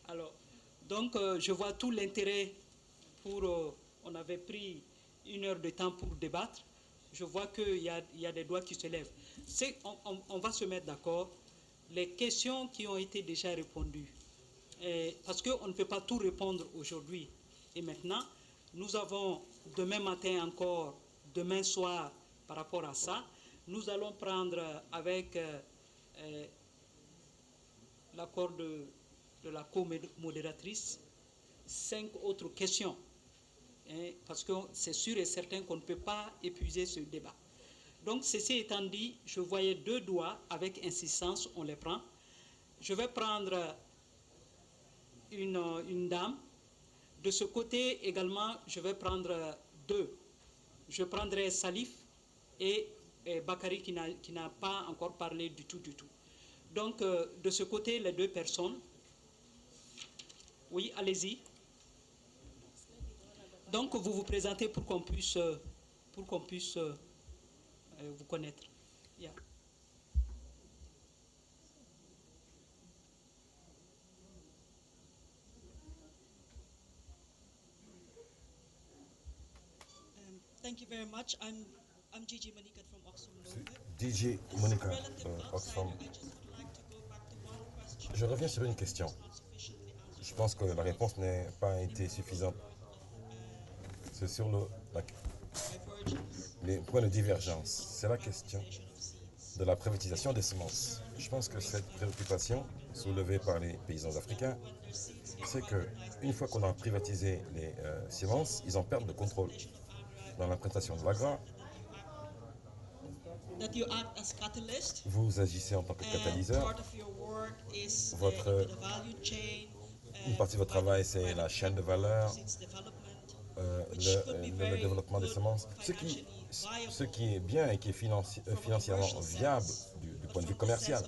Alors, donc, je vois tout l'intérêt pour... on avait pris 1 heure de temps pour débattre. Je vois qu'il y a des doigts qui se lèvent. On va se mettre d'accord. Les questions qui ont été déjà répondues, parce qu'on ne peut pas tout répondre aujourd'hui et maintenant, nous avons demain matin encore, demain soir, par rapport à ça, nous allons prendre avec l'accord de la co-modératrice 5 autres questions. Parce que c'est sûr et certain qu'on ne peut pas épuiser ce débat. Donc, ceci étant dit, je voyais 2 doigts avec insistance, on les prend. Je vais prendre une dame. De ce côté également, je vais prendre 2. Je prendrai Salif et Bakary qui n'a pas encore parlé du tout. Donc, de ce côté, les 2 personnes. Oui, allez-y. Donc, vous vous présentez pour qu'on puisse vous connaître. Yeah. Thank you very much. I'm Gigi Monica from Oxfam. Gigi Monica, Oxfam. Je reviens sur une question. Je pense que la réponse n'a pas été suffisante. C'est sur les points de divergence. C'est la question de la privatisation des semences. Je pense que cette préoccupation soulevée par les paysans africains, c'est qu'une fois qu'on a privatisé les semences, ils en perdent le contrôle. Dans l'implantation de l'AGRA, vous agissez en tant que catalyseur. Une partie de votre travail, c'est la chaîne de valeur, le développement des semences. Ce qui est bien et qui est financièrement viable du point de vue commercial.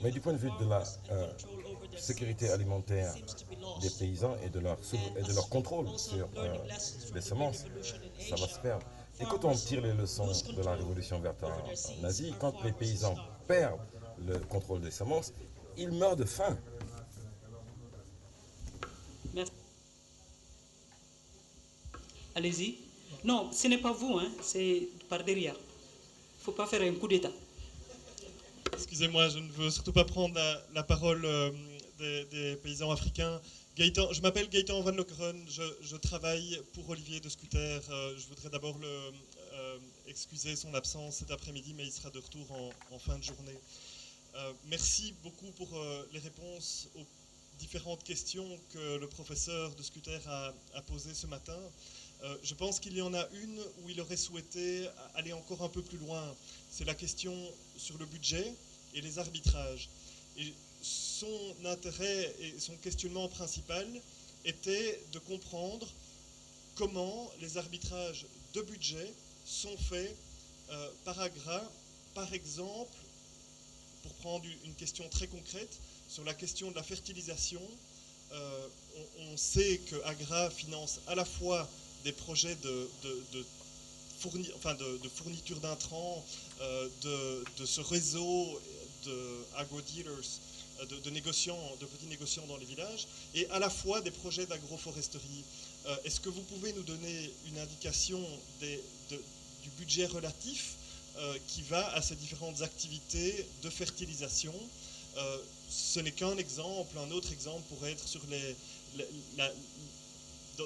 Mais du point de vue de sécurité alimentaire des paysans et de leur contrôle sur les semences, ça va se perdre. Et quand on tire les leçons de la révolution verte en Asie, quand les paysans perdent le contrôle des semences, ils meurent de faim. Merci. Allez-y. Non, ce n'est pas vous, hein, c'est par derrière. Il ne faut pas faire un coup d'État. Excusez-moi, je ne veux surtout pas prendre la parole des paysans africains. Je m'appelle Gaëtan Van Lokeren, je travaille pour Olivier de Scuter. Je voudrais d'abord excuser son absence cet après-midi, mais il sera de retour en fin de journée. Merci beaucoup pour les réponses aux différentes questions que le professeur de Scuter a posées ce matin. Je pense qu'il y en a une où il aurait souhaité aller encore un peu plus loin. C'est la question sur le budget et les arbitrages. Et son intérêt et son questionnement principal était de comprendre comment les arbitrages de budget sont faits par AGRA. Par exemple, pour prendre une question très concrète, sur la question de la fertilisation, on sait que AGRA finance à la fois des projets de fourniture d'intrants, de ce réseau de agro-dealers, de petits négociants dans les villages, et à la fois des projets d'agroforesterie. Est-ce que vous pouvez nous donner une indication du budget relatif qui va à ces différentes activités de fertilisation? Ce n'est qu'un exemple. Un autre exemple pourrait être sur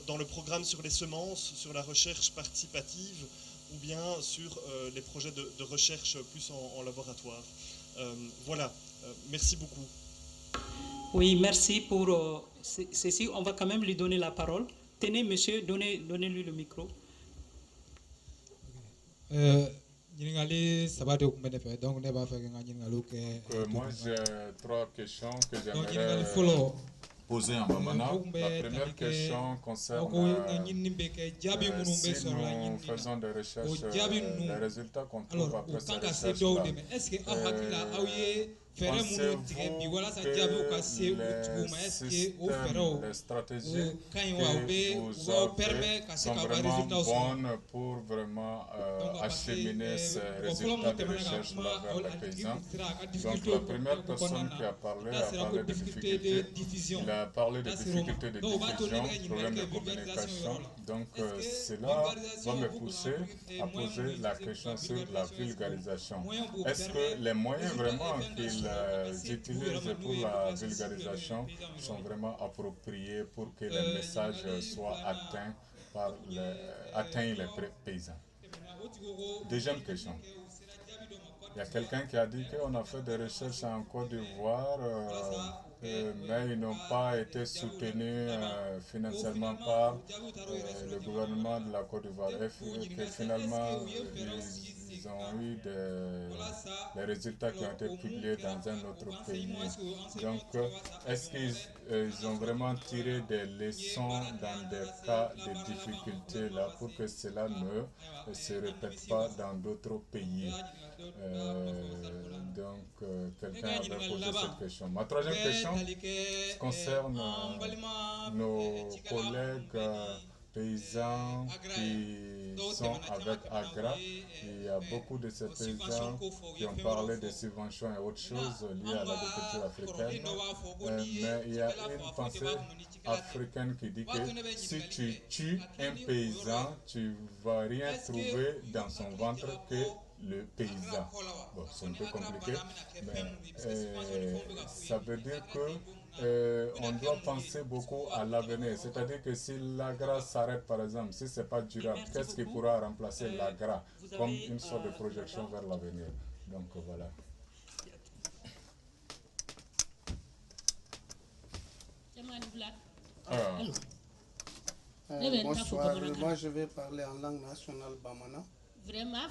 dans le programme sur les semences, sur la recherche participative, ou bien sur les projets de recherche plus en laboratoire. Voilà, merci beaucoup. Oui, merci pour ceci. On va quand même lui donner la parole. Tenez, monsieur, donnez-lui le micro. Moi, j'ai 3 questions que j'aimerais poser en Bamana. La première question concerne si nous faisons des recherches, les résultats qu'on trouve après ces recherches-là. Pensez-vous que les stratégies que vous avez sont vraiment bonnes pour vraiment acheminer ces résultats de recherche-là vers les paysans? Donc la première personne qui a parlé de difficultés. Il a parlé de difficultés de diffusion, problèmes de communication. Donc cela va me pousser à poser la question sur la vulgarisation. Est-ce que les moyens vraiment qu'ils utilisent pour la vulgarisation sont vraiment appropriés pour que les messages soient atteignent les paysans? Deuxième question. Il y a quelqu'un qui a dit qu'on a fait des recherches en Côte d'Ivoire, mais ils n'ont pas été soutenus financièrement par le gouvernement de la Côte d'Ivoire. Et que finalement, ils ont eu les résultats qui ont été publiés dans un autre pays. Donc, est-ce qu'ils ont vraiment tiré des leçons dans des cas de difficultés là pour que cela ne se répète pas dans d'autres pays? Donc, quelqu'un avait posé cette question. Ma troisième question concerne nos collègues paysans qui sont avec AGRA. Il y a beaucoup de ces paysans qui ont parlé de subventions et autres choses liées à l'agriculture africaine. Mais il y a une pensée africaine qui dit que si tu tues un paysan, tu ne vas rien trouver dans son ventre que le paysan. Bon, c'est un peu compliqué, mais ça veut dire que on doit penser beaucoup à l'avenir. C'est-à-dire que si l'AGRA s'arrête, par exemple, si ce n'est pas durable, qu'est-ce qui pourra remplacer l'AGRA comme une sorte de projection vers l'avenir? Donc voilà. Bonsoir, moi je vais parler en langue nationale Bamana. Vraiment,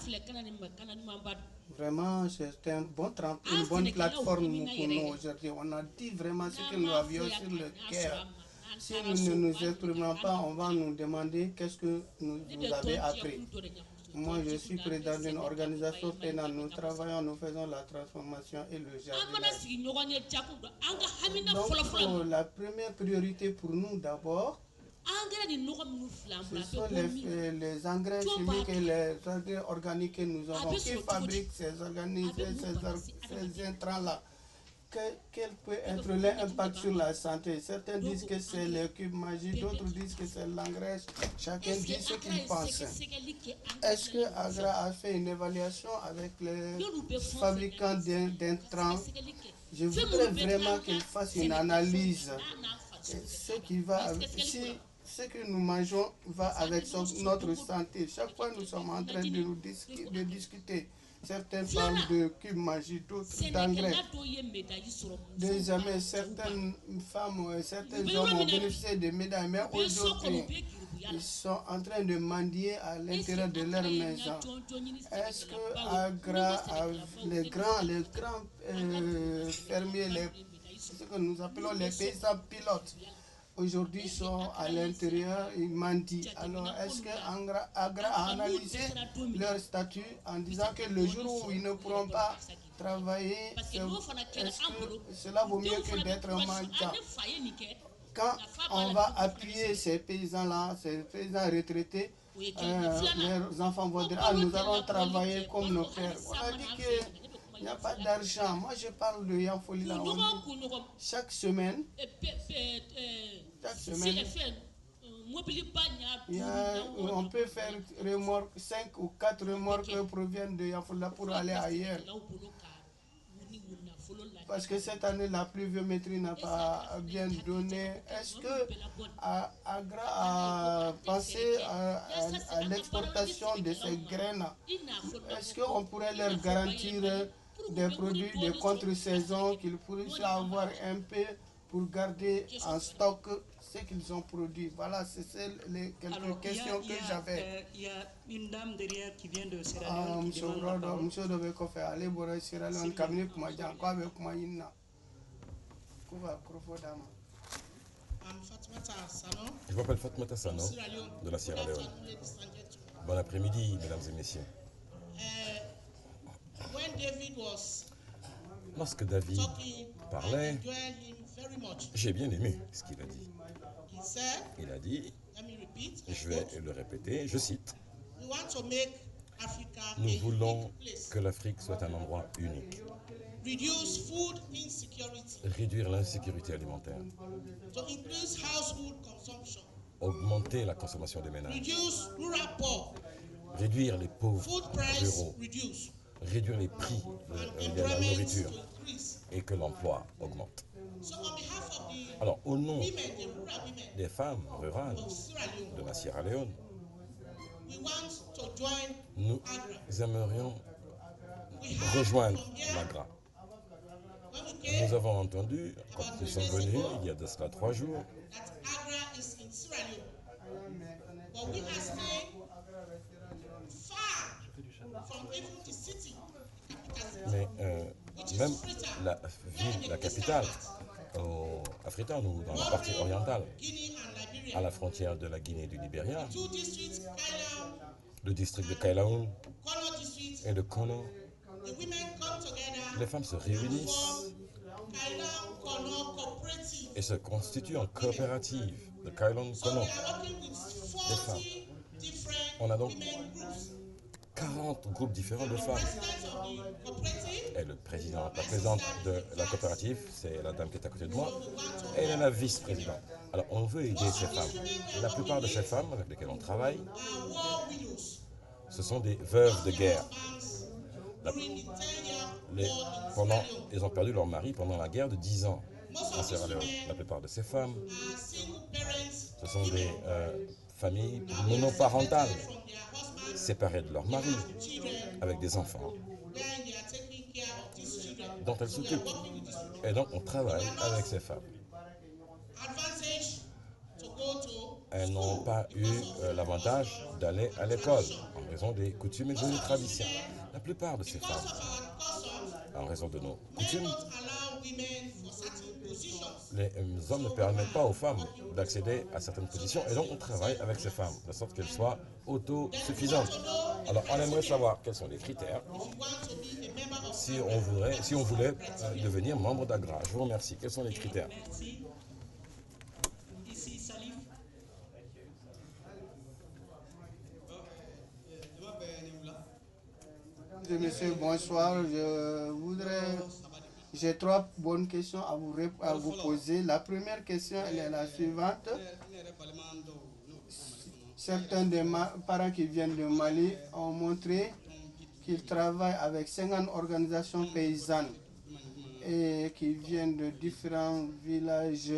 c'est une bonne plateforme pour nous aujourd'hui. On a dit vraiment ce que nous avions sur le cœur. Si nous ne nous exprimons pas, on va nous demander qu'est-ce que vous avez appris. Moi, je suis président d'une organisation pénale. Nous travaillons, nous faisons la transformation et le jardinage. Donc, la première priorité pour nous d'abord, ce sont les engrais chimiques et les engrais organiques que nous avons. Qui fabriquent ces intrants-là? Quel peut être l'impact sur la santé? Certains disent que c'est le cube magique, d'autres disent que c'est l'engrais. Chacun dit ce qu'il pense. Est-ce que Agra a fait une évaluation avec les fabricants d'intrants? Je voudrais vraiment qu'il fasse une analyse. Ce que nous mangeons va avec notre santé. Chaque fois, nous sommes en train de discuter. Certains parlent de cubes magiques, d'autres d'engrais. Désormais, certaines femmes, certains hommes ont bénéficié de médailles, mais aujourd'hui, ils sont en train de mendier à l'intérieur de leur maison. Est-ce que Agra, les grands fermiers, ce que nous appelons les paysans pilotes, aujourd'hui sont à l'intérieur, ils mendient. Alors, est-ce que Agra a analysé leur statut en disant que le jour où ils ne pourront pas travailler, est-ce que cela vaut mieux que d'être mendiant? Quand on va appuyer ces paysans-là, ces paysans retraités, leurs enfants vont dire « Ah, nous allons travailler comme nos pères ». On a dit qu'il n'y a pas d'argent. Moi, je parle de Yamfoli là. Chaque semaine, on peut faire 5 ou 4 remorques qui proviennent de Yafoula pour aller ailleurs. Parce que cette année, la pluviométrie n'a pas bien donné. Est-ce que Agra a pensé à l'exportation de ces graines? Est-ce qu'on pourrait leur garantir des produits de contre-saison qu'ils pourraient avoir un peu pour garder en stock ce qu'ils ont produit? Voilà, c'est quelques questions que j'avais. Il y a une dame derrière qui vient de Sierra Leone. Je m'appelle Fatmata Sano de la Sierra Leone. Bon après-midi, mesdames et messieurs. Lorsque David parlait, j'ai bien aimé ce qu'il a dit. Il a dit, je vais le répéter, je cite, « Nous voulons que l'Afrique soit un endroit unique. Réduire l'insécurité alimentaire. Augmenter la consommation des ménages. Réduire les pauvres ruraux. Réduire les prix de la nourriture et que l'emploi augmente. » Alors, au nom des femmes rurales de la Sierra Leone, nous aimerions rejoindre l'Agra. Nous avons entendu, quand nous sommes venus, il y a de cela 3 jours, mais même la ville, la capitale, à Freetown ou dans la partie orientale, à la frontière de la Guinée et du Libéria, le district de Kailaoun et de Kono, les femmes se réunissent et se constituent en coopérative de Kailaoun-Kono. Les femmes. On a donc 40 groupes différents de femmes. Et la présidente de la coopérative, c'est la dame qui est à côté de moi, et elle est la vice-présidente. Alors on veut aider ces femmes. La plupart de ces femmes avec lesquelles on travaille, ce sont des veuves de guerre. Ils ont perdu leur mari pendant la guerre de 10 ans en Sierra Leone. La plupart de ces femmes, ce sont des familles monoparentales, séparées de leur mari, avec des enfants, dont elles s'occupent. Et donc on travaille avec ces femmes. Elles n'ont pas eu l'avantage d'aller à l'école en raison des coutumes et des traditions. La plupart de ces femmes, en raison de nos coutumes, les hommes ne permettent pas aux femmes d'accéder à certaines positions et donc on travaille avec ces femmes, de sorte qu'elles soient autosuffisantes. Alors, on aimerait savoir quels sont les critères si on voulait devenir membre d'AGRA. Je vous remercie. Quels sont les critères? Merci. Ici, Salif. Monsieur, bonsoir. J'ai 3 bonnes questions à vous poser. La première question, elle est la suivante. Certains des parents qui viennent de Mali ont montré qu'ils travaillent avec 50 organisations paysannes et qui viennent de différents villages.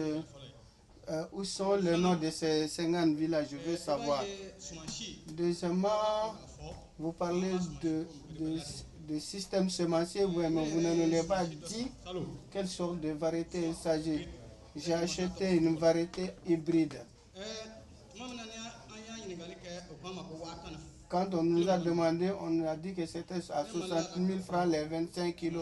Où sont les noms de ces 50 villages? Je veux savoir. Deuxièmement, vous parlez de système semencier, mais vous ne nous avez pas dit quelle sorte de variété il s'agit. J'ai acheté une variété hybride. Quand on nous a demandé, on a dit que c'était à 60 000 francs les 25 kg.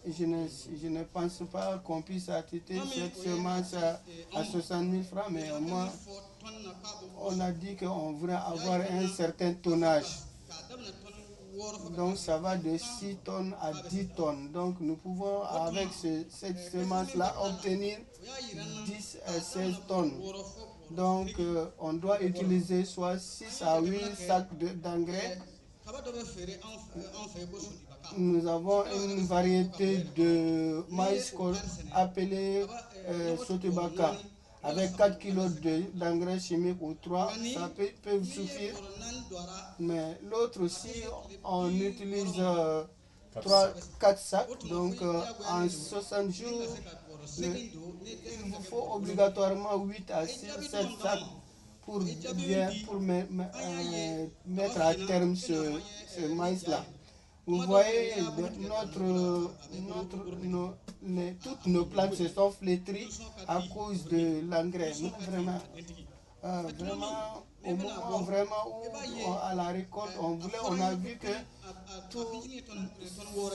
Je ne pense pas qu'on puisse acheter cette semence à 60 000 francs, mais moi, on a dit qu'on voudrait avoir un certain tonnage. Donc ça va de 6 tonnes à 10 tonnes. Donc nous pouvons avec cette semence-là obtenir 10 à 16 tonnes. Donc on doit utiliser soit 6 à 8 sacs d'engrais. Nous avons une variété de maïs appelée Sotobaka. Avec 4 kg d'engrais chimiques ou 3, ça peut suffire. Mais l'autre aussi, on utilise 4 sacs. Donc en 60 jours, il vous faut obligatoirement 8 à 7 sacs pour mettre à terme ce maïs-là. Vous voyez, toutes nos plantes se sont flétries à cause de l'engrais. Vraiment, au moment où à la récolte, on a vu que tout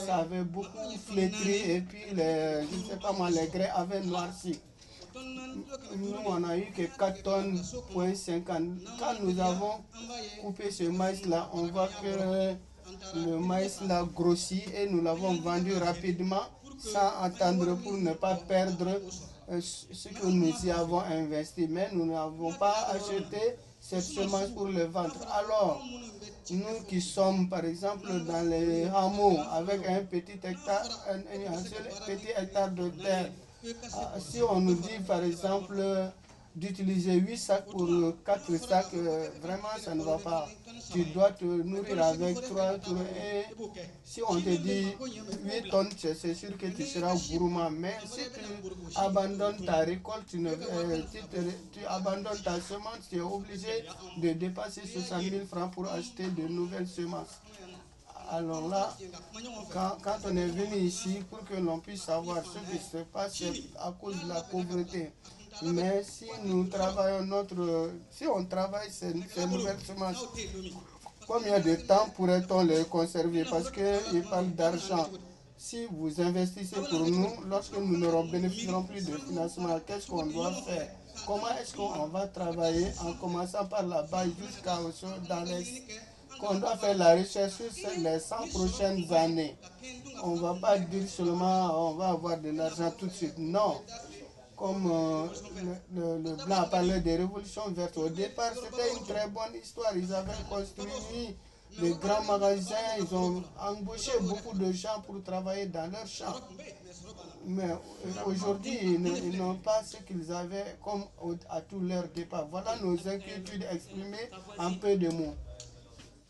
ça avait beaucoup flétri et puis je ne sais pas moi, les grains avaient noirci. Nous, on a eu que 4 tonnes, .50. Quand nous avons coupé ce maïs-là, on voit que le maïs l'a grossi et nous l'avons vendu rapidement sans attendre pour ne pas perdre ce que nous y avons investi. Mais nous n'avons pas acheté cette semence pour le vendre. Alors, nous qui sommes par exemple dans les hameaux avec un petit hectare, un seul petit hectare de terre, si on nous dit par exemple d'utiliser 8 sacs pour 4 sacs, vraiment ça ne va pas. Tu dois te nourrir avec 3 et si on te dit 8 tonnes, c'est sûr que tu seras gourmand. Mais si tu abandonnes ta récolte, tu abandonnes ta semence, tu es obligé de dépasser 60 000 francs pour acheter de nouvelles semences. Alors là, quand on est venu ici pour que l'on puisse savoir ce qui se passe, c'est à cause de la pauvreté. Mais si nous travaillons si on travaille ces nouvelles semences, combien de temps pourrait-on les conserver? Parce qu'ils parlent d'argent. Si vous investissez pour nous, lorsque nous ne bénéficierons plus de financement, qu'est-ce qu'on doit faire? Comment est-ce qu'on va travailler en commençant par la base jusqu'à dans les... qu'on doit faire la recherche sur les 100 prochaines années. On ne va pas dire seulement on va avoir de l'argent tout de suite. Non. Comme le blanc a parlé des révolutions vertes, au départ c'était une très bonne histoire. Ils avaient construit des grands magasins, ils ont embauché beaucoup de gens pour travailler dans leurs champs. Mais aujourd'hui, ils n'ont pas ce qu'ils avaient comme à tout leur départ. Voilà nos inquiétudes exprimées en peu de mots.